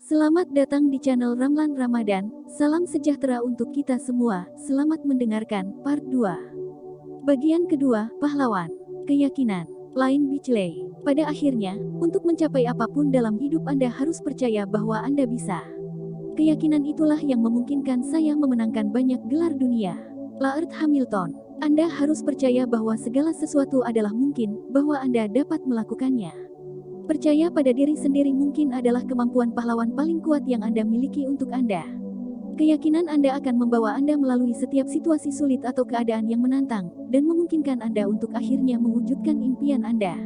Selamat datang di channel Ramlan Ramadan. Salam sejahtera untuk kita semua. Selamat mendengarkan part 2. Bagian kedua, pahlawan. Keyakinan. Lain Bichley. Pada akhirnya, untuk mencapai apapun dalam hidup Anda harus percaya bahwa Anda bisa. Keyakinan itulah yang memungkinkan saya memenangkan banyak gelar dunia. Laird Hamilton. Anda harus percaya bahwa segala sesuatu adalah mungkin, bahwa Anda dapat melakukannya. Percaya pada diri sendiri mungkin adalah kemampuan pahlawan paling kuat yang Anda miliki untuk Anda. Keyakinan Anda akan membawa Anda melalui setiap situasi sulit atau keadaan yang menantang, dan memungkinkan Anda untuk akhirnya mewujudkan impian Anda.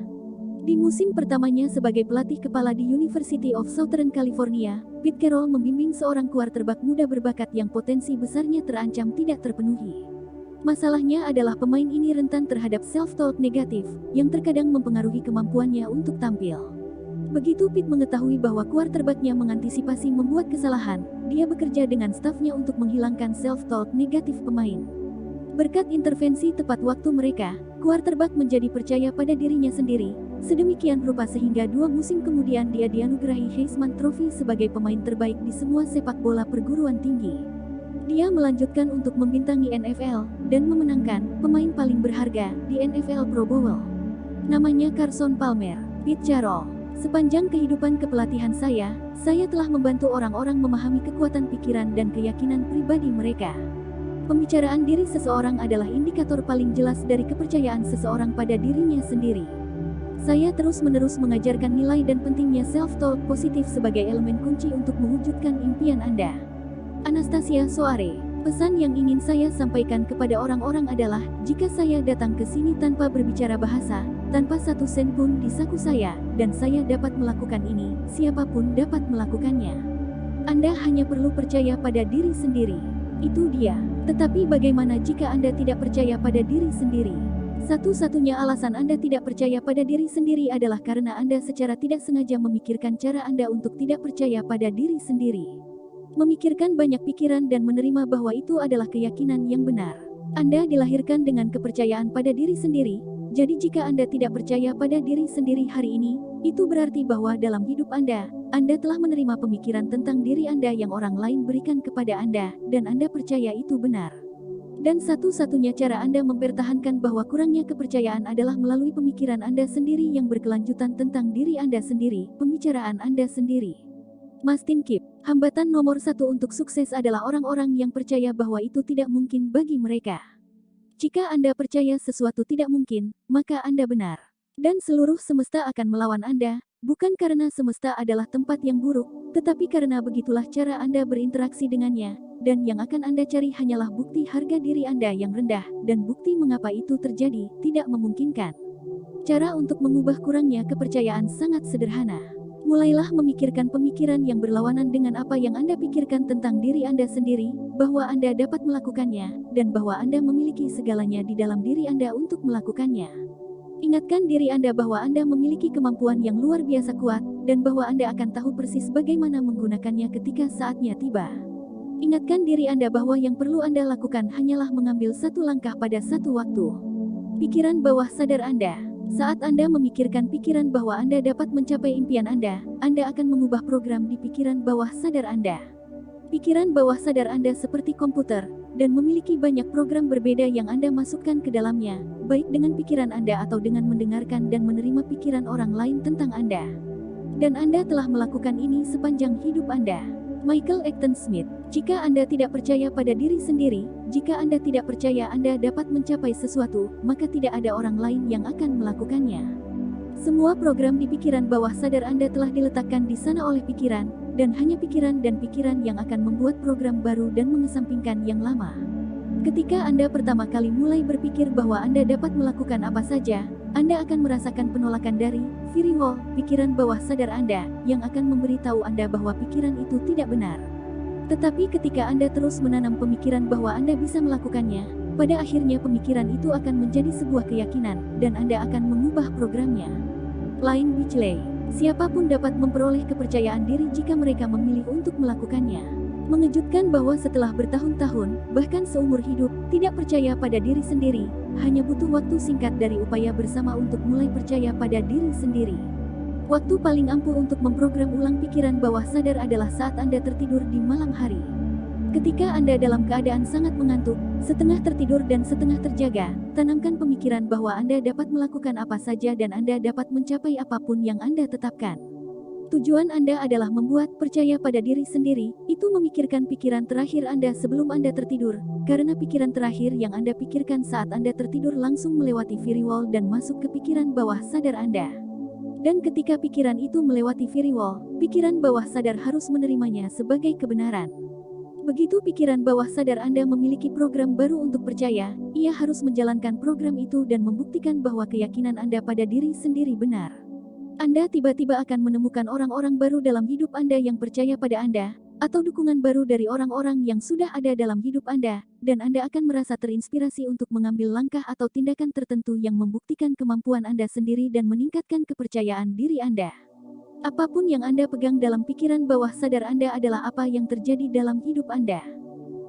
Di musim pertamanya sebagai pelatih kepala di University of Southern California, Pete Carroll membimbing seorang quarterback muda berbakat yang potensi besarnya terancam tidak terpenuhi. Masalahnya adalah pemain ini rentan terhadap self-talk negatif, yang terkadang mempengaruhi kemampuannya untuk tampil. Begitu Pete mengetahui bahwa quarterback-nya mengantisipasi membuat kesalahan, dia bekerja dengan stafnya untuk menghilangkan self-talk negatif pemain. Berkat intervensi tepat waktu mereka, quarterback menjadi percaya pada dirinya sendiri, sedemikian rupa sehingga 2 musim kemudian dia dianugerahi Heisman Trophy sebagai pemain terbaik di semua sepak bola perguruan tinggi. Dia melanjutkan untuk membintangi NFL, dan memenangkan pemain paling berharga di NFL Pro Bowl. Namanya Carson Palmer. Pete Carroll. Sepanjang kehidupan kepelatihan saya telah membantu orang-orang memahami kekuatan pikiran dan keyakinan pribadi mereka. Pembicaraan diri seseorang adalah indikator paling jelas dari kepercayaan seseorang pada dirinya sendiri. Saya terus-menerus mengajarkan nilai dan pentingnya self-talk positif sebagai elemen kunci untuk mewujudkan impian Anda. Anastasia Soare. Pesan yang ingin saya sampaikan kepada orang-orang adalah, jika saya datang ke sini tanpa berbicara bahasa, tanpa 1 sen pun di saku saya, dan saya dapat melakukan ini, siapapun dapat melakukannya. Anda hanya perlu percaya pada diri sendiri. Itu dia. Tetapi bagaimana jika Anda tidak percaya pada diri sendiri? Satu-satunya alasan Anda tidak percaya pada diri sendiri adalah karena Anda secara tidak sengaja memikirkan cara Anda untuk tidak percaya pada diri sendiri. Memikirkan banyak pikiran dan menerima bahwa itu adalah keyakinan yang benar. Anda dilahirkan dengan kepercayaan pada diri sendiri, jadi jika Anda tidak percaya pada diri sendiri hari ini, itu berarti bahwa dalam hidup Anda telah menerima pemikiran tentang diri Anda yang orang lain berikan kepada Anda, dan Anda percaya itu benar. Dan satu-satunya cara Anda mempertahankan bahwa kurangnya kepercayaan adalah melalui pemikiran Anda sendiri yang berkelanjutan tentang diri Anda sendiri, pembicaraan Anda sendiri. Mastin Kipp. Hambatan nomor 1 untuk sukses adalah orang-orang yang percaya bahwa itu tidak mungkin bagi mereka. Jika Anda percaya sesuatu tidak mungkin, maka Anda benar. Dan seluruh semesta akan melawan Anda, bukan karena semesta adalah tempat yang buruk, tetapi karena begitulah cara Anda berinteraksi dengannya, dan yang akan Anda cari hanyalah bukti harga diri Anda yang rendah, dan bukti mengapa itu terjadi, tidak memungkinkan. Cara untuk mengubah kurangnya kepercayaan sangat sederhana. Mulailah memikirkan pemikiran yang berlawanan dengan apa yang Anda pikirkan tentang diri Anda sendiri, bahwa Anda dapat melakukannya, dan bahwa Anda memiliki segalanya di dalam diri Anda untuk melakukannya. Ingatkan diri Anda bahwa Anda memiliki kemampuan yang luar biasa kuat, dan bahwa Anda akan tahu persis bagaimana menggunakannya ketika saatnya tiba. Ingatkan diri Anda bahwa yang perlu Anda lakukan hanyalah mengambil 1 langkah pada 1 waktu. Pikiran bawah sadar Anda. Saat Anda memikirkan pikiran bahwa Anda dapat mencapai impian Anda akan mengubah program di pikiran bawah sadar Anda. Pikiran bawah sadar Anda seperti komputer, dan memiliki banyak program berbeda yang Anda masukkan ke dalamnya, baik dengan pikiran Anda atau dengan mendengarkan dan menerima pikiran orang lain tentang Anda. Dan Anda telah melakukan ini sepanjang hidup Anda. Michael Acton Smith. Jika Anda tidak percaya pada diri sendiri, jika Anda tidak percaya Anda dapat mencapai sesuatu, maka tidak ada orang lain yang akan melakukannya. Semua program di pikiran bawah sadar Anda telah diletakkan di sana oleh pikiran, dan hanya pikiran dan pikiran yang akan membuat program baru dan mengesampingkan yang lama. Ketika Anda pertama kali mulai berpikir bahwa Anda dapat melakukan apa saja, Anda akan merasakan penolakan dari free will, pikiran bawah sadar Anda, yang akan memberitahu Anda bahwa pikiran itu tidak benar. Tetapi ketika Anda terus menanam pemikiran bahwa Anda bisa melakukannya, pada akhirnya pemikiran itu akan menjadi sebuah keyakinan, dan Anda akan mengubah programnya. Lain Bichley. Siapapun dapat memperoleh kepercayaan diri jika mereka memilih untuk melakukannya. Mengejutkan bahwa setelah bertahun-tahun, bahkan seumur hidup, tidak percaya pada diri sendiri, hanya butuh waktu singkat dari upaya bersama untuk mulai percaya pada diri sendiri. Waktu paling ampuh untuk memprogram ulang pikiran bawah sadar adalah saat Anda tertidur di malam hari. Ketika Anda dalam keadaan sangat mengantuk, setengah tertidur dan setengah terjaga, tanamkan pemikiran bahwa Anda dapat melakukan apa saja dan Anda dapat mencapai apapun yang Anda tetapkan. Tujuan Anda adalah membuat percaya pada diri sendiri, itu memikirkan pikiran terakhir Anda sebelum Anda tertidur, karena pikiran terakhir yang Anda pikirkan saat Anda tertidur langsung melewati firewall dan masuk ke pikiran bawah sadar Anda. Dan ketika pikiran itu melewati firewall, pikiran bawah sadar harus menerimanya sebagai kebenaran. Begitu pikiran bawah sadar Anda memiliki program baru untuk percaya, ia harus menjalankan program itu dan membuktikan bahwa keyakinan Anda pada diri sendiri benar. Anda tiba-tiba akan menemukan orang-orang baru dalam hidup Anda yang percaya pada Anda, atau dukungan baru dari orang-orang yang sudah ada dalam hidup Anda, dan Anda akan merasa terinspirasi untuk mengambil langkah atau tindakan tertentu yang membuktikan kemampuan Anda sendiri dan meningkatkan kepercayaan diri Anda. Apapun yang Anda pegang dalam pikiran bawah sadar Anda adalah apa yang terjadi dalam hidup Anda.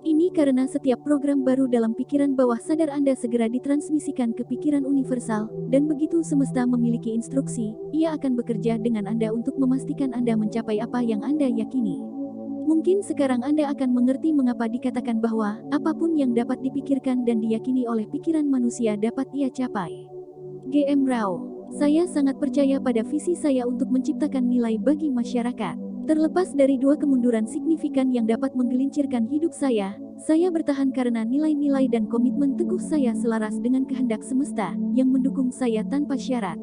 Ini karena setiap program baru dalam pikiran bawah sadar Anda segera ditransmisikan ke pikiran universal, dan begitu semesta memiliki instruksi, ia akan bekerja dengan Anda untuk memastikan Anda mencapai apa yang Anda yakini. Mungkin sekarang Anda akan mengerti mengapa dikatakan bahwa apapun yang dapat dipikirkan dan diyakini oleh pikiran manusia dapat ia capai. G.M. Rao, saya sangat percaya pada visi saya untuk menciptakan nilai bagi masyarakat. Terlepas dari dua kemunduran signifikan yang dapat menggelincirkan hidup saya bertahan karena nilai-nilai dan komitmen teguh saya selaras dengan kehendak semesta yang mendukung saya tanpa syarat.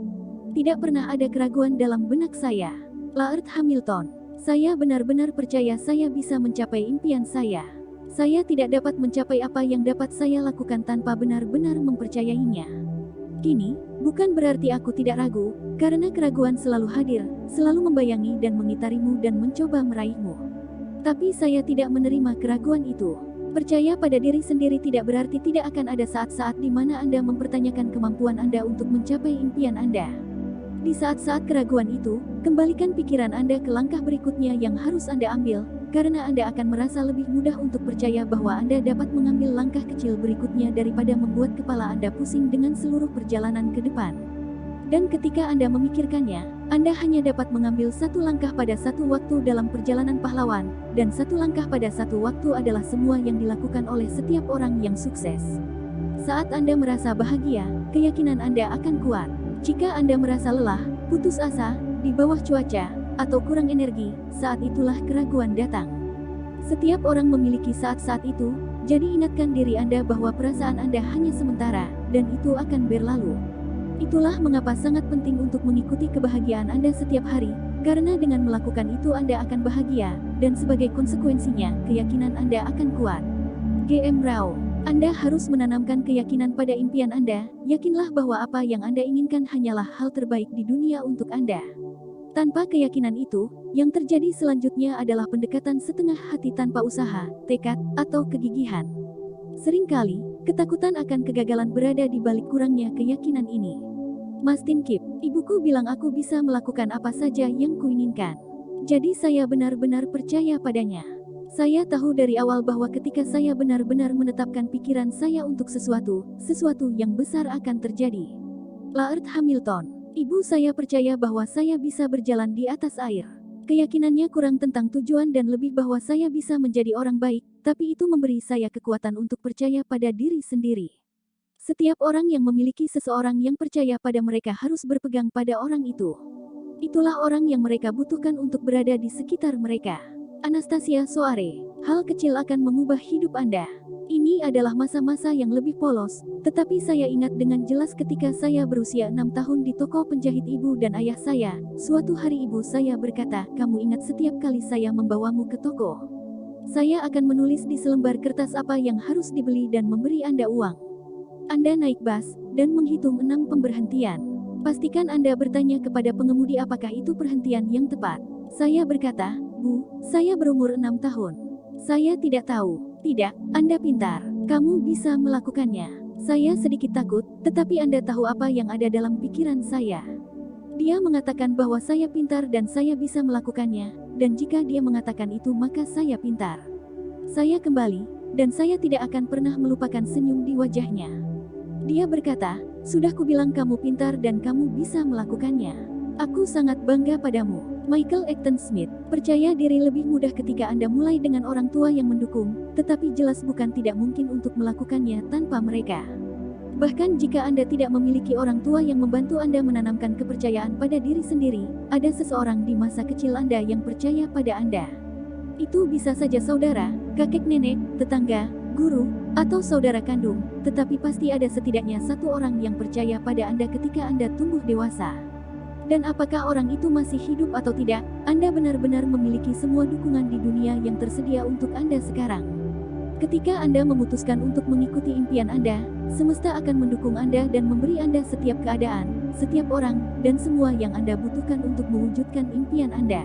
Tidak pernah ada keraguan dalam benak saya. Laird Hamilton. Saya benar-benar percaya saya bisa mencapai impian saya. Saya tidak dapat mencapai apa yang dapat saya lakukan tanpa benar-benar mempercayainya. Kini, bukan berarti aku tidak ragu, karena keraguan selalu hadir, selalu membayangi dan mengitarimu dan mencoba meraihmu. Tapi saya tidak menerima keraguan itu. Percaya pada diri sendiri tidak berarti tidak akan ada saat-saat di mana Anda mempertanyakan kemampuan Anda untuk mencapai impian Anda. Di saat-saat keraguan itu, kembalikan pikiran Anda ke langkah berikutnya yang harus Anda ambil, karena Anda akan merasa lebih mudah untuk percaya bahwa Anda dapat mengambil langkah kecil berikutnya daripada membuat kepala Anda pusing dengan seluruh perjalanan ke depan. Dan ketika Anda memikirkannya, Anda hanya dapat mengambil satu langkah pada satu waktu dalam perjalanan pahlawan, dan satu langkah pada satu waktu adalah semua yang dilakukan oleh setiap orang yang sukses. Saat Anda merasa bahagia, keyakinan Anda akan kuat. Jika Anda merasa lelah, putus asa, di bawah cuaca, atau kurang energi, saat itulah keraguan datang. Setiap orang memiliki saat-saat itu, jadi ingatkan diri Anda bahwa perasaan Anda hanya sementara, dan itu akan berlalu. Itulah mengapa sangat penting untuk mengikuti kebahagiaan Anda setiap hari, karena dengan melakukan itu Anda akan bahagia, dan sebagai konsekuensinya, keyakinan Anda akan kuat. G.M. Rao. Anda harus menanamkan keyakinan pada impian Anda, yakinlah bahwa apa yang Anda inginkan hanyalah hal terbaik di dunia untuk Anda. Tanpa keyakinan itu, yang terjadi selanjutnya adalah pendekatan setengah hati tanpa usaha, tekad, atau kegigihan. Seringkali, ketakutan akan kegagalan berada di balik kurangnya keyakinan ini. Mastin Kip, ibuku bilang aku bisa melakukan apa saja yang kuinginkan. Jadi saya benar-benar percaya padanya. Saya tahu dari awal bahwa ketika saya benar-benar menetapkan pikiran saya untuk sesuatu yang besar akan terjadi. Laird Hamilton. Ibu saya percaya bahwa saya bisa berjalan di atas air. Keyakinannya kurang tentang tujuan dan lebih bahwa saya bisa menjadi orang baik, tapi itu memberi saya kekuatan untuk percaya pada diri sendiri. Setiap orang yang memiliki seseorang yang percaya pada mereka harus berpegang pada orang itu. Itulah orang yang mereka butuhkan untuk berada di sekitar mereka. Anastasia Soare, hal kecil akan mengubah hidup Anda. Ini adalah masa-masa yang lebih polos, tetapi saya ingat dengan jelas ketika saya berusia 6 tahun di toko penjahit ibu dan ayah saya. Suatu hari ibu saya berkata, "Kamu ingat setiap kali saya membawamu ke toko? Saya akan menulis di selembar kertas apa yang harus dibeli dan memberi Anda uang. Anda naik bus, dan menghitung 6 pemberhentian. Pastikan Anda bertanya kepada pengemudi apakah itu perhentian yang tepat." Saya berkata, "Bu, saya berumur 6 tahun. Saya tidak tahu." "Tidak, Anda pintar. Kamu bisa melakukannya." Saya sedikit takut, tetapi Anda tahu apa yang ada dalam pikiran saya. Dia mengatakan bahwa saya pintar dan saya bisa melakukannya, dan jika dia mengatakan itu maka saya pintar. Saya kembali, dan saya tidak akan pernah melupakan senyum di wajahnya. Dia berkata, "Sudah kubilang kamu pintar dan kamu bisa melakukannya." Aku sangat bangga padamu, Michael Acton Smith. Percaya diri lebih mudah ketika Anda mulai dengan orang tua yang mendukung, tetapi jelas bukan tidak mungkin untuk melakukannya tanpa mereka. Bahkan jika Anda tidak memiliki orang tua yang membantu Anda menanamkan kepercayaan pada diri sendiri, ada seseorang di masa kecil Anda yang percaya pada Anda. Itu bisa saja saudara, kakek nenek, tetangga, guru, atau saudara kandung, tetapi pasti ada setidaknya satu orang yang percaya pada Anda ketika Anda tumbuh dewasa. Dan apakah orang itu masih hidup atau tidak, Anda benar-benar memiliki semua dukungan di dunia yang tersedia untuk Anda sekarang. Ketika Anda memutuskan untuk mengikuti impian Anda, semesta akan mendukung Anda dan memberi Anda setiap keadaan, setiap orang, dan semua yang Anda butuhkan untuk mewujudkan impian Anda.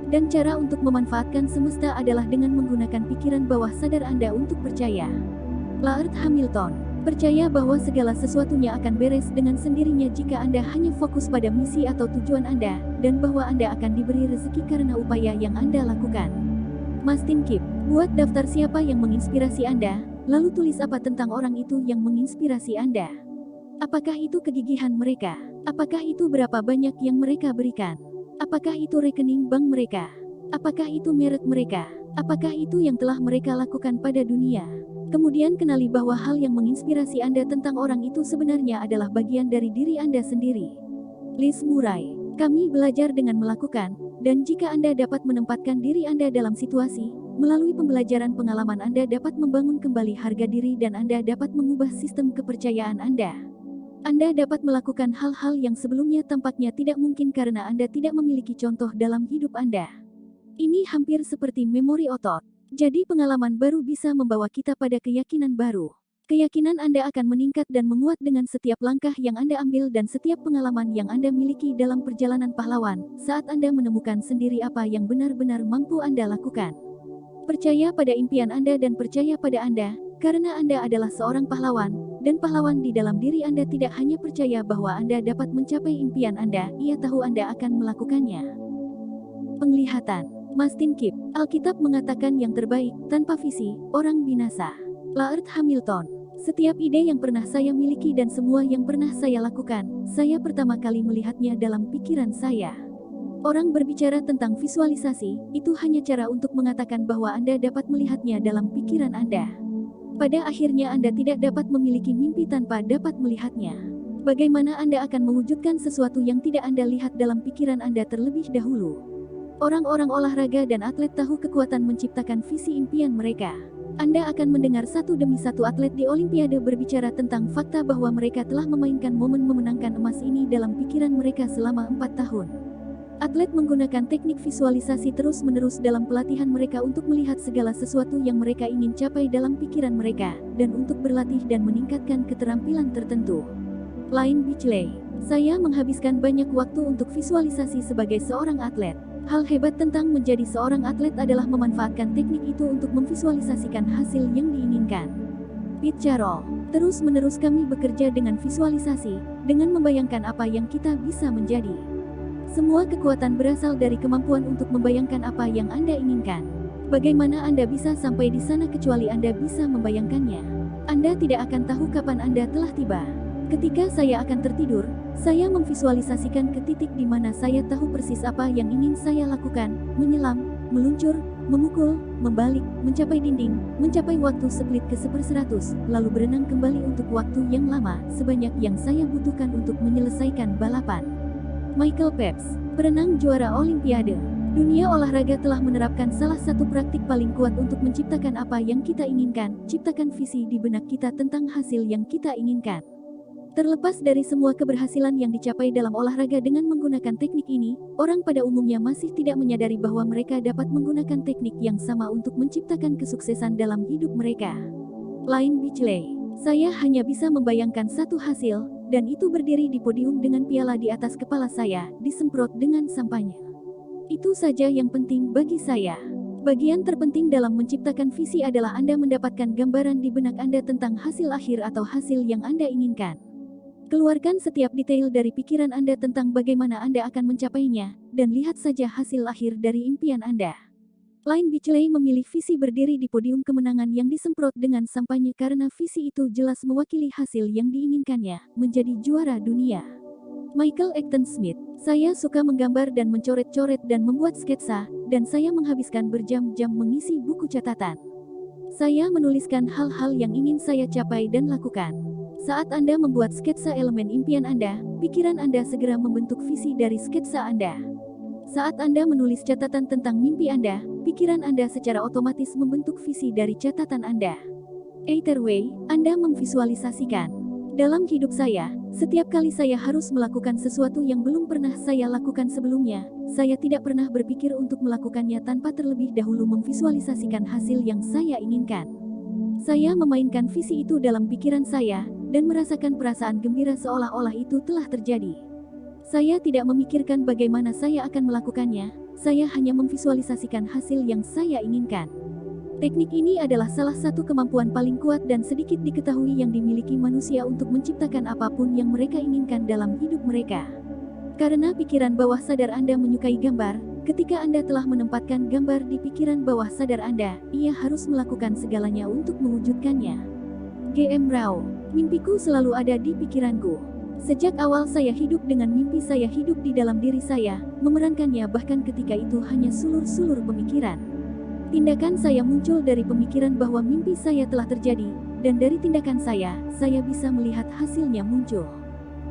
Dan cara untuk memanfaatkan semesta adalah dengan menggunakan pikiran bawah sadar Anda untuk percaya. Laird Hamilton percaya bahwa segala sesuatunya akan beres dengan sendirinya jika Anda hanya fokus pada misi atau tujuan Anda, dan bahwa Anda akan diberi rezeki karena upaya yang Anda lakukan. Mastin Kipp, buat daftar siapa yang menginspirasi Anda, lalu tulis apa tentang orang itu yang menginspirasi Anda. Apakah itu kegigihan mereka? Apakah itu berapa banyak yang mereka berikan? Apakah itu rekening bank mereka? Apakah itu merek mereka? Apakah itu yang telah mereka lakukan pada dunia? Kemudian kenali bahwa hal yang menginspirasi Anda tentang orang itu sebenarnya adalah bagian dari diri Anda sendiri. Liz Murray, kami belajar dengan melakukan, dan jika Anda dapat menempatkan diri Anda dalam situasi, melalui pembelajaran pengalaman Anda dapat membangun kembali harga diri dan Anda dapat mengubah sistem kepercayaan Anda. Anda dapat melakukan hal-hal yang sebelumnya tampaknya tidak mungkin karena Anda tidak memiliki contoh dalam hidup Anda. Ini hampir seperti memori otot. Jadi pengalaman baru bisa membawa kita pada keyakinan baru. Keyakinan Anda akan meningkat dan menguat dengan setiap langkah yang Anda ambil dan setiap pengalaman yang Anda miliki dalam perjalanan pahlawan, saat Anda menemukan sendiri apa yang benar-benar mampu Anda lakukan. Percaya pada impian Anda dan percaya pada Anda, karena Anda adalah seorang pahlawan, dan pahlawan di dalam diri Anda tidak hanya percaya bahwa Anda dapat mencapai impian Anda, ia tahu Anda akan melakukannya. Penglihatan. Mastin Kipp, Alkitab mengatakan yang terbaik, tanpa visi, orang binasa. Laird Hamilton, setiap ide yang pernah saya miliki dan semua yang pernah saya lakukan, saya pertama kali melihatnya dalam pikiran saya. Orang berbicara tentang visualisasi, itu hanya cara untuk mengatakan bahwa Anda dapat melihatnya dalam pikiran Anda. Pada akhirnya Anda tidak dapat memiliki mimpi tanpa dapat melihatnya. Bagaimana Anda akan mewujudkan sesuatu yang tidak Anda lihat dalam pikiran Anda terlebih dahulu? Orang-orang olahraga dan atlet tahu kekuatan menciptakan visi impian mereka. Anda akan mendengar satu demi satu atlet di Olimpiade berbicara tentang fakta bahwa mereka telah memainkan momen memenangkan emas ini dalam pikiran mereka selama 4 tahun. Atlet menggunakan teknik visualisasi terus-menerus dalam pelatihan mereka untuk melihat segala sesuatu yang mereka ingin capai dalam pikiran mereka, dan untuk berlatih dan meningkatkan keterampilan tertentu. Lain Beachley, saya menghabiskan banyak waktu untuk visualisasi sebagai seorang atlet. Hal hebat tentang menjadi seorang atlet adalah memanfaatkan teknik itu untuk memvisualisasikan hasil yang diinginkan. Pete Carroll, terus-menerus kami bekerja dengan visualisasi, dengan membayangkan apa yang kita bisa menjadi. Semua kekuatan berasal dari kemampuan untuk membayangkan apa yang Anda inginkan. Bagaimana Anda bisa sampai di sana kecuali Anda bisa membayangkannya? Anda tidak akan tahu kapan Anda telah tiba. Ketika saya akan tertidur, saya memvisualisasikan ke titik di mana saya tahu persis apa yang ingin saya lakukan, menyelam, meluncur, memukul, membalik, mencapai dinding, mencapai waktu split ke 1/100, lalu berenang kembali untuk waktu yang lama, sebanyak yang saya butuhkan untuk menyelesaikan balapan. Michael Phelps, perenang juara Olimpiade. Dunia olahraga telah menerapkan salah satu praktik paling kuat untuk menciptakan apa yang kita inginkan, ciptakan visi di benak kita tentang hasil yang kita inginkan. Terlepas dari semua keberhasilan yang dicapai dalam olahraga dengan menggunakan teknik ini, orang pada umumnya masih tidak menyadari bahwa mereka dapat menggunakan teknik yang sama untuk menciptakan kesuksesan dalam hidup mereka. Lain Beachley, saya hanya bisa membayangkan satu hasil, dan itu berdiri di podium dengan piala di atas kepala saya, disemprot dengan sampahnya. Itu saja yang penting bagi saya. Bagian terpenting dalam menciptakan visi adalah Anda mendapatkan gambaran di benak Anda tentang hasil akhir atau hasil yang Anda inginkan. Keluarkan setiap detail dari pikiran Anda tentang bagaimana Anda akan mencapainya, dan lihat saja hasil akhir dari impian Anda. Lain Beachley memilih visi berdiri di podium kemenangan yang disemprot dengan sampahnya karena visi itu jelas mewakili hasil yang diinginkannya, menjadi juara dunia. Michael Acton Smith. Saya suka menggambar dan mencoret-coret dan membuat sketsa, dan saya menghabiskan berjam-jam mengisi buku catatan. Saya menuliskan hal-hal yang ingin saya capai dan lakukan. Saat Anda membuat sketsa elemen impian Anda, pikiran Anda segera membentuk visi dari sketsa Anda. Saat Anda menulis catatan tentang mimpi Anda, pikiran Anda secara otomatis membentuk visi dari catatan Anda. Either way, Anda memvisualisasikan. Dalam hidup saya, setiap kali saya harus melakukan sesuatu yang belum pernah saya lakukan sebelumnya, saya tidak pernah berpikir untuk melakukannya tanpa terlebih dahulu memvisualisasikan hasil yang saya inginkan. Saya memainkan visi itu dalam pikiran saya, dan merasakan perasaan gembira seolah-olah itu telah terjadi. Saya tidak memikirkan bagaimana saya akan melakukannya, saya hanya memvisualisasikan hasil yang saya inginkan. Teknik ini adalah salah satu kemampuan paling kuat dan sedikit diketahui yang dimiliki manusia untuk menciptakan apapun yang mereka inginkan dalam hidup mereka. Karena pikiran bawah sadar Anda menyukai gambar, ketika Anda telah menempatkan gambar di pikiran bawah sadar Anda, ia harus melakukan segalanya untuk mewujudkannya. G.M. Rao. Mimpiku selalu ada di pikiranku. Sejak awal saya hidup dengan mimpi, saya hidup di dalam diri saya, memerankannya bahkan ketika itu hanya sulur-sulur pemikiran. Tindakan saya muncul dari pemikiran bahwa mimpi saya telah terjadi, dan dari tindakan saya bisa melihat hasilnya muncul.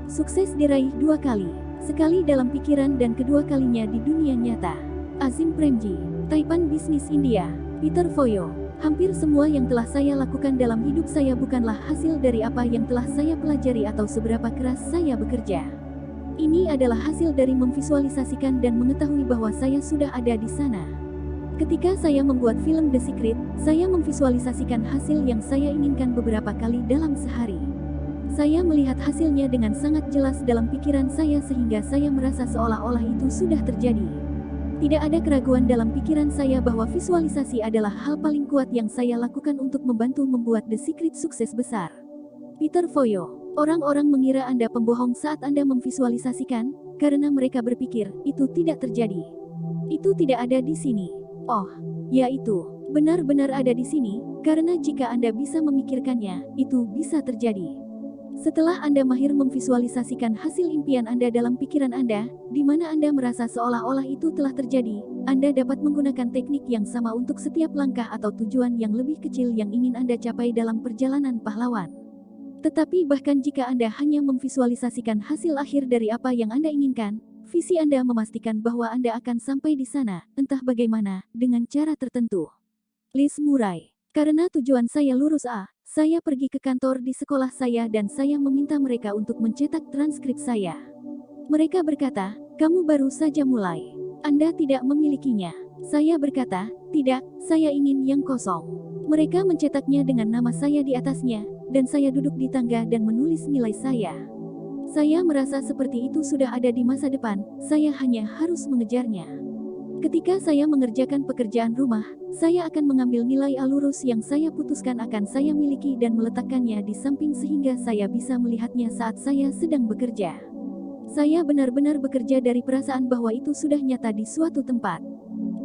Sukses diraih 2 kali, sekali dalam pikiran dan kedua kalinya di dunia nyata. Azim Premji, Taipan Bisnis India, Peter Foyo. Hampir semua yang telah saya lakukan dalam hidup saya bukanlah hasil dari apa yang telah saya pelajari atau seberapa keras saya bekerja. Ini adalah hasil dari memvisualisasikan dan mengetahui bahwa saya sudah ada di sana. Ketika saya membuat film The Secret, saya memvisualisasikan hasil yang saya inginkan beberapa kali dalam sehari. Saya melihat hasilnya dengan sangat jelas dalam pikiran saya sehingga saya merasa seolah-olah itu sudah terjadi. Tidak ada keraguan dalam pikiran saya bahwa visualisasi adalah hal paling kuat yang saya lakukan untuk membantu membuat The Secret sukses besar. Peter Foyo. Orang-orang mengira Anda pembohong saat Anda memvisualisasikan, karena mereka berpikir, itu tidak terjadi. Itu tidak ada di sini. Oh, ya itu, benar-benar ada di sini, karena jika Anda bisa memikirkannya, itu bisa terjadi. Setelah Anda mahir memvisualisasikan hasil impian Anda dalam pikiran Anda, di mana Anda merasa seolah-olah itu telah terjadi, Anda dapat menggunakan teknik yang sama untuk setiap langkah atau tujuan yang lebih kecil yang ingin Anda capai dalam perjalanan pahlawan. Tetapi bahkan jika Anda hanya memvisualisasikan hasil akhir dari apa yang Anda inginkan, visi Anda memastikan bahwa Anda akan sampai di sana, entah bagaimana, dengan cara tertentu. Liz Murray. Karena tujuan saya lurus A, saya pergi ke kantor di sekolah saya dan saya meminta mereka untuk mencetak transkrip saya. Mereka berkata, kamu baru saja mulai. Anda tidak memilikinya. Saya berkata, tidak, saya ingin yang kosong. Mereka mencetaknya dengan nama saya di atasnya, dan saya duduk di tangga dan menulis nilai saya. Saya merasa seperti itu sudah ada di masa depan, saya hanya harus mengejarnya. Ketika saya mengerjakan pekerjaan rumah, saya akan mengambil nilai A lurus yang saya putuskan akan saya miliki dan meletakkannya di samping sehingga saya bisa melihatnya saat saya sedang bekerja. Saya benar-benar bekerja dari perasaan bahwa itu sudah nyata di suatu tempat.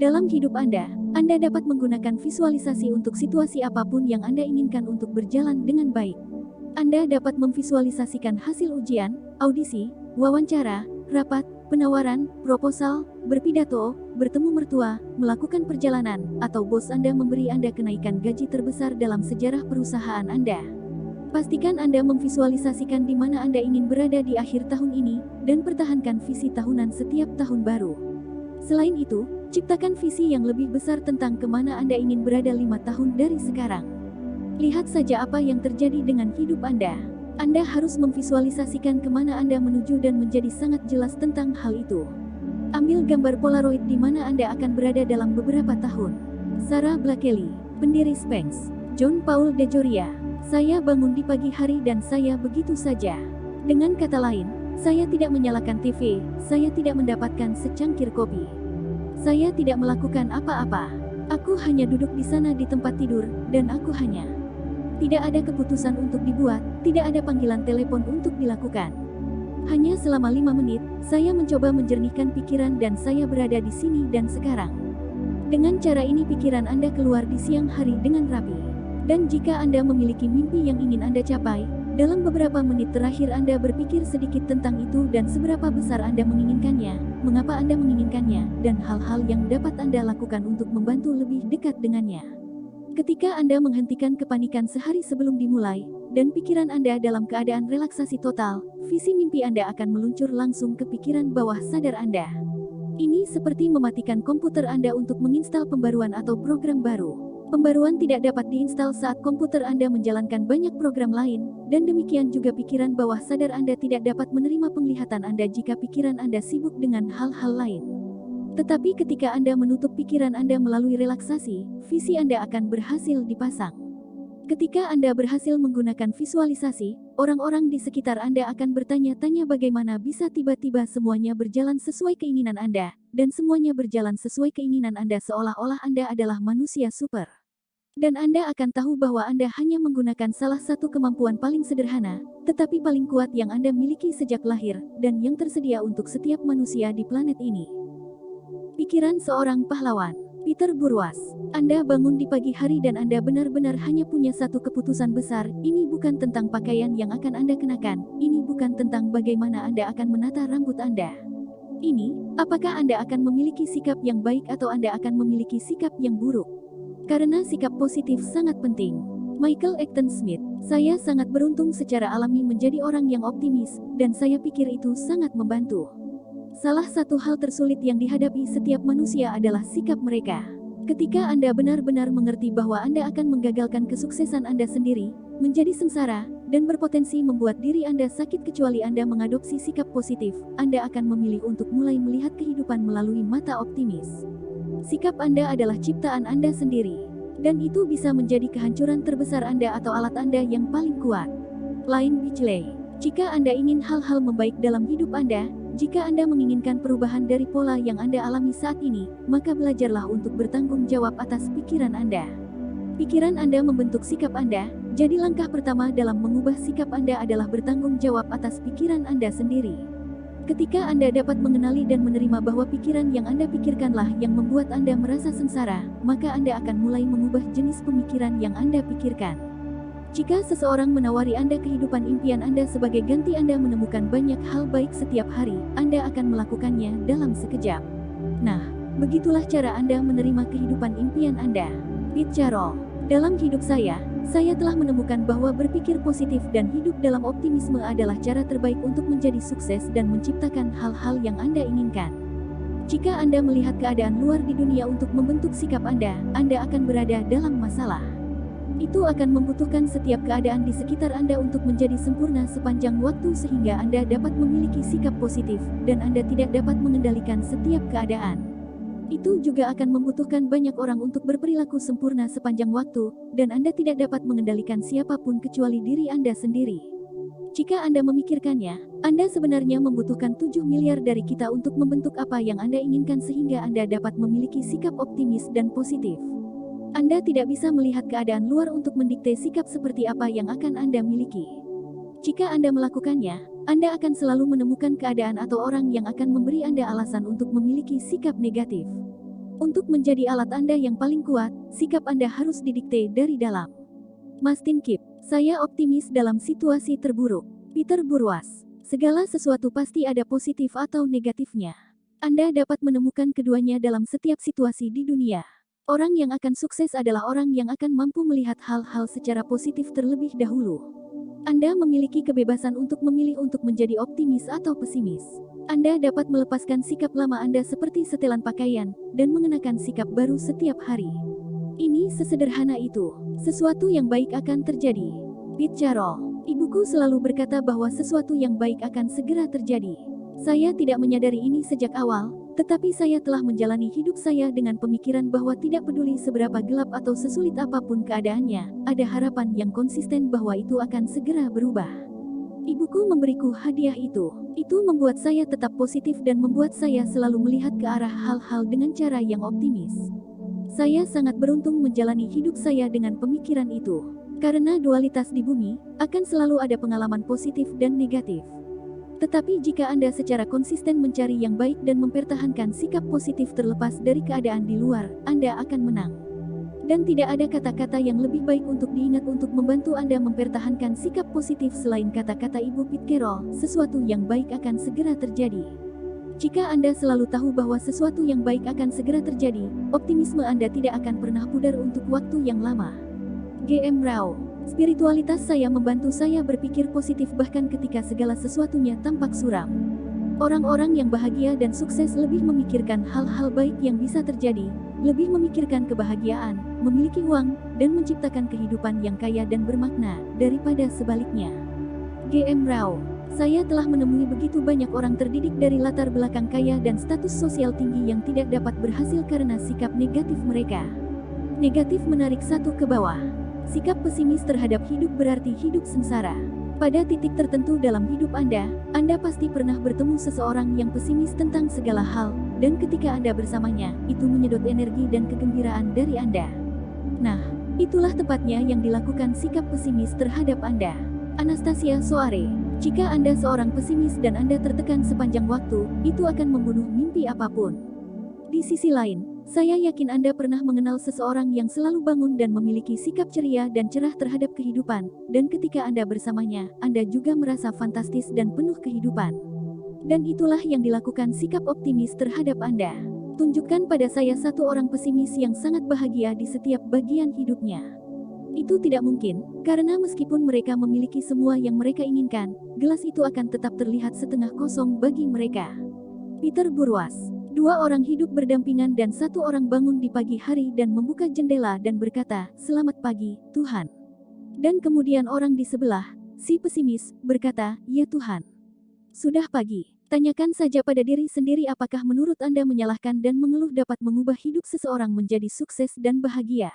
Dalam hidup Anda dapat menggunakan visualisasi untuk situasi apapun yang Anda inginkan untuk berjalan dengan baik. Anda dapat memvisualisasikan hasil ujian, audisi, wawancara, rapat, penawaran, proposal, berpidato, bertemu mertua, melakukan perjalanan, atau bos Anda memberi Anda kenaikan gaji terbesar dalam sejarah perusahaan Anda. Pastikan Anda memvisualisasikan di mana Anda ingin berada di akhir tahun ini, dan pertahankan visi tahunan setiap tahun baru. Selain itu, ciptakan visi yang lebih besar tentang kemana Anda ingin berada 5 tahun dari sekarang. Lihat saja apa yang terjadi dengan hidup Anda. Anda harus memvisualisasikan kemana Anda menuju dan menjadi sangat jelas tentang hal itu. Ambil gambar Polaroid di mana Anda akan berada dalam beberapa tahun. Sarah Blakely, pendiri Spanx. John Paul DeJoria. Saya bangun di pagi hari dan saya begitu saja. Dengan kata lain, saya tidak menyalakan TV, saya tidak mendapatkan secangkir kopi. Saya tidak melakukan apa-apa. Aku hanya duduk di sana di tempat tidur, dan aku hanya. Tidak ada keputusan untuk dibuat, tidak ada panggilan telepon untuk dilakukan. Hanya selama 5 menit, saya mencoba menjernihkan pikiran dan saya berada di sini dan sekarang. Dengan cara ini pikiran Anda keluar di siang hari dengan rapi. Dan jika Anda memiliki mimpi yang ingin Anda capai, Dalam beberapa menit terakhir Anda berpikir sedikit tentang itu dan seberapa besar Anda menginginkannya, mengapa Anda menginginkannya, dan hal-hal yang dapat Anda lakukan untuk membantu lebih dekat dengannya. Ketika Anda menghentikan kepanikan sehari sebelum dimulai, dan pikiran Anda dalam keadaan relaksasi total, visi mimpi Anda akan meluncur langsung ke pikiran bawah sadar Anda. Ini seperti mematikan komputer Anda untuk menginstal pembaruan atau program baru. Pembaruan tidak dapat diinstal saat komputer Anda menjalankan banyak program lain, dan demikian juga pikiran bawah sadar Anda tidak dapat menerima penglihatan Anda jika pikiran Anda sibuk dengan hal-hal lain. Tetapi ketika Anda menutup pikiran Anda melalui relaksasi, visi Anda akan berhasil dipasang. Ketika Anda berhasil menggunakan visualisasi, orang-orang di sekitar Anda akan bertanya-tanya bagaimana bisa tiba-tiba semuanya berjalan sesuai keinginan Anda, dan semuanya berjalan sesuai keinginan Anda seolah-olah Anda adalah manusia super. Dan Anda akan tahu bahwa Anda hanya menggunakan salah satu kemampuan paling sederhana, tetapi paling kuat yang Anda miliki sejak lahir, dan yang tersedia untuk setiap manusia di planet ini. Pikiran seorang pahlawan. Peter Burwas. Anda bangun di pagi hari dan Anda benar-benar hanya punya satu keputusan besar. Ini bukan tentang pakaian yang akan Anda kenakan. Ini bukan tentang bagaimana Anda akan menata rambut Anda. Ini, apakah Anda akan memiliki sikap yang baik atau Anda akan memiliki sikap yang buruk. Karena sikap positif sangat penting. Michael Acton Smith. Saya sangat beruntung secara alami menjadi orang yang optimis, dan saya pikir itu sangat membantu. Salah satu hal tersulit yang dihadapi setiap manusia adalah sikap mereka. Ketika Anda benar-benar mengerti bahwa Anda akan menggagalkan kesuksesan Anda sendiri, menjadi sengsara, dan berpotensi membuat diri Anda sakit kecuali Anda mengadopsi sikap positif, Anda akan memilih untuk mulai melihat kehidupan melalui mata optimis. Sikap Anda adalah ciptaan Anda sendiri, dan itu bisa menjadi kehancuran terbesar Anda atau alat Anda yang paling kuat. Lain Beachley. Jika Anda ingin hal-hal membaik dalam hidup Anda, jika Anda menginginkan perubahan dari pola yang Anda alami saat ini, maka belajarlah untuk bertanggung jawab atas pikiran Anda. Pikiran Anda membentuk sikap Anda, jadi langkah pertama dalam mengubah sikap Anda adalah bertanggung jawab atas pikiran Anda sendiri. Ketika Anda dapat mengenali dan menerima bahwa pikiran yang Anda pikirkanlah yang membuat Anda merasa sengsara, maka Anda akan mulai mengubah jenis pemikiran yang Anda pikirkan. Jika seseorang menawari Anda kehidupan impian Anda sebagai ganti Anda menemukan banyak hal baik setiap hari, Anda akan melakukannya dalam sekejap. Nah, begitulah cara Anda menerima kehidupan impian Anda. Pete Carroll. Dalam hidup saya telah menemukan bahwa berpikir positif dan hidup dalam optimisme adalah cara terbaik untuk menjadi sukses dan menciptakan hal-hal yang Anda inginkan. Jika Anda melihat keadaan luar di dunia untuk membentuk sikap Anda akan berada dalam masalah. Itu akan membutuhkan setiap keadaan di sekitar Anda untuk menjadi sempurna sepanjang waktu sehingga Anda dapat memiliki sikap positif, dan Anda tidak dapat mengendalikan setiap keadaan. Itu juga akan membutuhkan banyak orang untuk berperilaku sempurna sepanjang waktu, dan Anda tidak dapat mengendalikan siapapun kecuali diri Anda sendiri. Jika Anda memikirkannya, Anda sebenarnya membutuhkan 7 miliar dari kita untuk membentuk apa yang Anda inginkan sehingga Anda dapat memiliki sikap optimis dan positif. Anda tidak bisa melihat keadaan luar untuk mendikte sikap seperti apa yang akan Anda miliki. Jika Anda melakukannya, Anda akan selalu menemukan keadaan atau orang yang akan memberi Anda alasan untuk memiliki sikap negatif. Untuk menjadi alat Anda yang paling kuat, sikap Anda harus didikte dari dalam. Mastin Kip. Saya optimis dalam situasi terburuk. Peter Burwas. Segala sesuatu pasti ada positif atau negatifnya. Anda dapat menemukan keduanya dalam setiap situasi di dunia. Orang yang akan sukses adalah orang yang akan mampu melihat hal-hal secara positif terlebih dahulu. Anda memiliki kebebasan untuk memilih untuk menjadi optimis atau pesimis. Anda dapat melepaskan sikap lama Anda seperti setelan pakaian, dan mengenakan sikap baru setiap hari. Ini sesederhana itu. Sesuatu yang baik akan terjadi. Pete Carroll. Ibuku selalu berkata bahwa sesuatu yang baik akan segera terjadi. Saya tidak menyadari ini sejak awal, tetapi saya telah menjalani hidup saya dengan pemikiran bahwa tidak peduli seberapa gelap atau sesulit apapun keadaannya, ada harapan yang konsisten bahwa itu akan segera berubah. Ibuku memberiku hadiah itu. Itu membuat saya tetap positif dan membuat saya selalu melihat ke arah hal-hal dengan cara yang optimis. Saya sangat beruntung menjalani hidup saya dengan pemikiran itu. Karena dualitas di bumi, akan selalu ada pengalaman positif dan negatif. Tetapi jika Anda secara konsisten mencari yang baik dan mempertahankan sikap positif terlepas dari keadaan di luar, Anda akan menang. Dan tidak ada kata-kata yang lebih baik untuk diingat untuk membantu Anda mempertahankan sikap positif selain kata-kata Ibu Pete Carroll, sesuatu yang baik akan segera terjadi. Jika Anda selalu tahu bahwa sesuatu yang baik akan segera terjadi, optimisme Anda tidak akan pernah pudar untuk waktu yang lama. G.M. Rao. Spiritualitas saya membantu saya berpikir positif bahkan ketika segala sesuatunya tampak suram. Orang-orang yang bahagia dan sukses lebih memikirkan hal-hal baik yang bisa terjadi, lebih memikirkan kebahagiaan, memiliki uang, dan menciptakan kehidupan yang kaya dan bermakna, daripada sebaliknya. G.M. Rao. Saya telah menemui begitu banyak orang terdidik dari latar belakang kaya dan status sosial tinggi yang tidak dapat berhasil karena sikap negatif mereka. Negatif menarik satu ke bawah. Sikap pesimis terhadap hidup berarti hidup sengsara. Pada titik tertentu dalam hidup Anda pasti pernah bertemu seseorang yang pesimis tentang segala hal, dan ketika Anda bersamanya, itu menyedot energi dan kegembiraan dari Anda. Nah, itulah tepatnya yang dilakukan sikap pesimis terhadap Anda. Anastasia Soare. Jika Anda seorang pesimis dan Anda tertekan sepanjang waktu, itu akan membunuh mimpi apapun. Di sisi lain, saya yakin Anda pernah mengenal seseorang yang selalu bangun dan memiliki sikap ceria dan cerah terhadap kehidupan, dan ketika Anda bersamanya, Anda juga merasa fantastis dan penuh kehidupan. Dan itulah yang dilakukan sikap optimis terhadap Anda. Tunjukkan pada saya satu orang pesimis yang sangat bahagia di setiap bagian hidupnya. Itu tidak mungkin, karena meskipun mereka memiliki semua yang mereka inginkan, gelas itu akan tetap terlihat setengah kosong bagi mereka. Peter Burwas. Dua orang hidup berdampingan dan satu orang bangun di pagi hari dan membuka jendela dan berkata, "Selamat pagi, Tuhan." Dan kemudian orang di sebelah, si pesimis, berkata, "Ya Tuhan. Sudah pagi." Tanyakan saja pada diri sendiri apakah menurut Anda menyalahkan dan mengeluh dapat mengubah hidup seseorang menjadi sukses dan bahagia.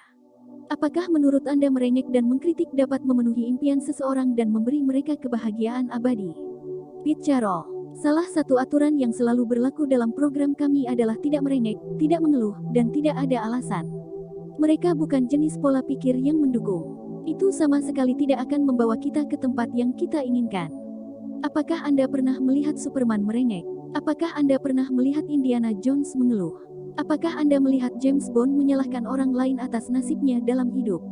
Apakah menurut Anda merengek dan mengkritik dapat memenuhi impian seseorang dan memberi mereka kebahagiaan abadi. Pete Carroll. Salah satu aturan yang selalu berlaku dalam program kami adalah tidak merengek, tidak mengeluh, dan tidak ada alasan. Mereka bukan jenis pola pikir yang mendukung. Itu sama sekali tidak akan membawa kita ke tempat yang kita inginkan. Apakah Anda pernah melihat Superman merengek? Apakah Anda pernah melihat Indiana Jones mengeluh? Apakah Anda melihat James Bond menyalahkan orang lain atas nasibnya dalam hidup?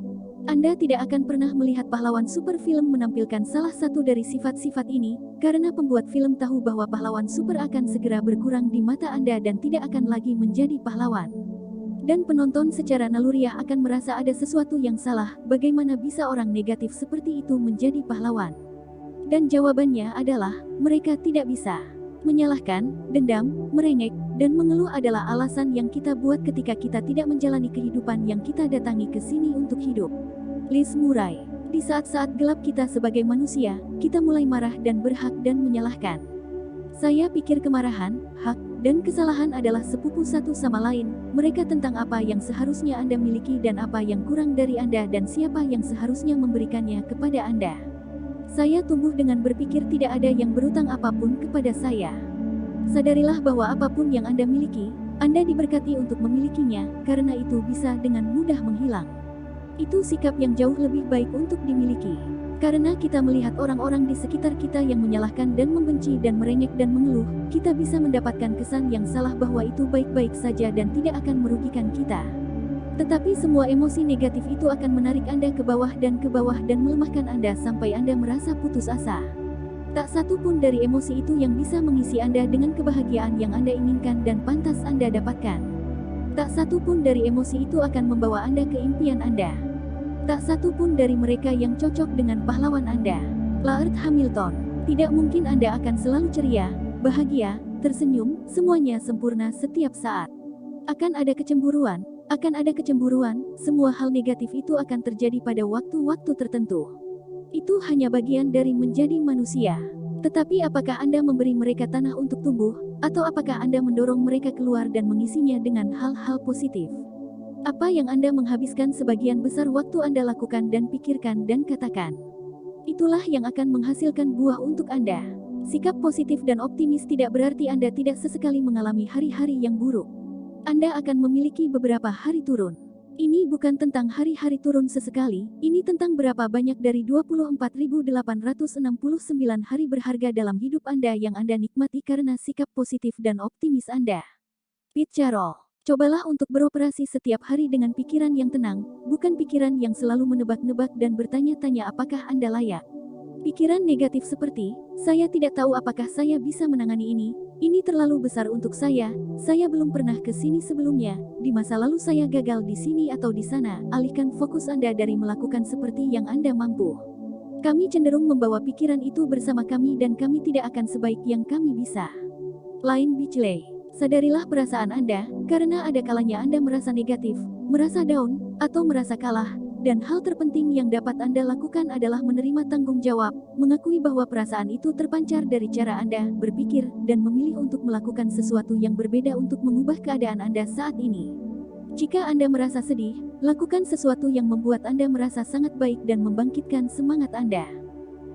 Anda tidak akan pernah melihat pahlawan super film menampilkan salah satu dari sifat-sifat ini, karena pembuat film tahu bahwa pahlawan super akan segera berkurang di mata Anda dan tidak akan lagi menjadi pahlawan. Dan penonton secara naluriah akan merasa ada sesuatu yang salah, bagaimana bisa orang negatif seperti itu menjadi pahlawan? Dan jawabannya adalah, mereka tidak bisa. Menyalahkan, dendam, merengek, dan mengeluh adalah alasan yang kita buat ketika kita tidak menjalani kehidupan yang kita datangi ke sini untuk hidup. Liz Murray. Di saat-saat gelap kita sebagai manusia, kita mulai marah dan berhak dan menyalahkan. Saya pikir kemarahan, hak, dan kesalahan adalah sepupu satu sama lain, mereka tentang apa yang seharusnya Anda miliki dan apa yang kurang dari Anda dan siapa yang seharusnya memberikannya kepada Anda. Saya tumbuh dengan berpikir tidak ada yang berutang apapun kepada saya. Sadarilah bahwa apapun yang Anda miliki, Anda diberkati untuk memilikinya, karena itu bisa dengan mudah menghilang. Itu sikap yang jauh lebih baik untuk dimiliki. Karena kita melihat orang-orang di sekitar kita yang menyalahkan dan membenci dan merengek dan mengeluh, kita bisa mendapatkan kesan yang salah bahwa itu baik-baik saja dan tidak akan merugikan kita. Tetapi semua emosi negatif itu akan menarik Anda ke bawah dan melemahkan Anda sampai Anda merasa putus asa. Tak satu pun dari emosi itu yang bisa mengisi Anda dengan kebahagiaan yang Anda inginkan dan pantas Anda dapatkan. Tak satu pun dari emosi itu akan membawa Anda ke impian Anda. Tak satu pun dari mereka yang cocok dengan pahlawan Anda. Laird Hamilton. Tidak mungkin Anda akan selalu ceria, bahagia, tersenyum, semuanya sempurna setiap saat. Akan ada kecemburuan, semua hal negatif itu akan terjadi pada waktu-waktu tertentu. Itu hanya bagian dari menjadi manusia. Tetapi apakah Anda memberi mereka tanah untuk tumbuh, atau apakah Anda mendorong mereka keluar dan mengisinya dengan hal-hal positif? Apa yang Anda menghabiskan sebagian besar waktu Anda lakukan dan pikirkan dan katakan? Itulah yang akan menghasilkan buah untuk Anda. Sikap positif dan optimis tidak berarti Anda tidak sesekali mengalami hari-hari yang buruk. Anda akan memiliki beberapa hari turun. Ini bukan tentang hari-hari turun sesekali, ini tentang berapa banyak dari 24.869 hari berharga dalam hidup Anda yang Anda nikmati karena sikap positif dan optimis Anda. Pete Carroll. Cobalah untuk beroperasi setiap hari dengan pikiran yang tenang, bukan pikiran yang selalu menebak-nebak dan bertanya-tanya apakah Anda layak. Pikiran negatif seperti, saya tidak tahu apakah saya bisa menangani ini terlalu besar untuk saya belum pernah ke sini sebelumnya, di masa lalu saya gagal di sini atau di sana. Alihkan fokus Anda dari melakukan seperti yang Anda mampu. Kami cenderung membawa pikiran itu bersama kami dan kami tidak akan sebaik yang kami bisa. Lain Bichley. Sadarilah perasaan Anda, karena ada kalanya Anda merasa negatif, merasa down, atau merasa kalah, dan hal terpenting yang dapat Anda lakukan adalah menerima tanggung jawab, mengakui bahwa perasaan itu terpancar dari cara Anda berpikir, dan memilih untuk melakukan sesuatu yang berbeda untuk mengubah keadaan Anda saat ini. Jika Anda merasa sedih, lakukan sesuatu yang membuat Anda merasa sangat baik dan membangkitkan semangat Anda.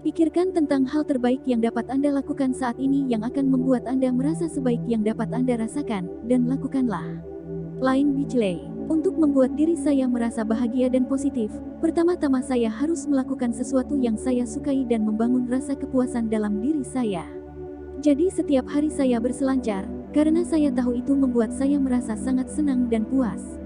Pikirkan tentang hal terbaik yang dapat Anda lakukan saat ini yang akan membuat Anda merasa sebaik yang dapat Anda rasakan, dan lakukanlah. Lain Bichley. Untuk membuat diri saya merasa bahagia dan positif, pertama-tama saya harus melakukan sesuatu yang saya sukai dan membangun rasa kepuasan dalam diri saya. Jadi setiap hari saya berselancar, karena saya tahu itu membuat saya merasa sangat senang dan puas.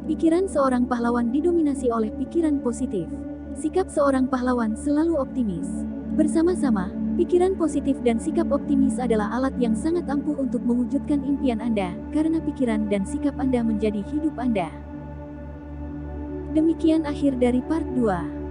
Pikiran seorang pahlawan didominasi oleh pikiran positif. Sikap seorang pahlawan selalu optimis. Bersama-sama, pikiran positif dan sikap optimis adalah alat yang sangat ampuh untuk mewujudkan impian Anda, karena pikiran dan sikap Anda menjadi hidup Anda. Demikian akhir dari part 2.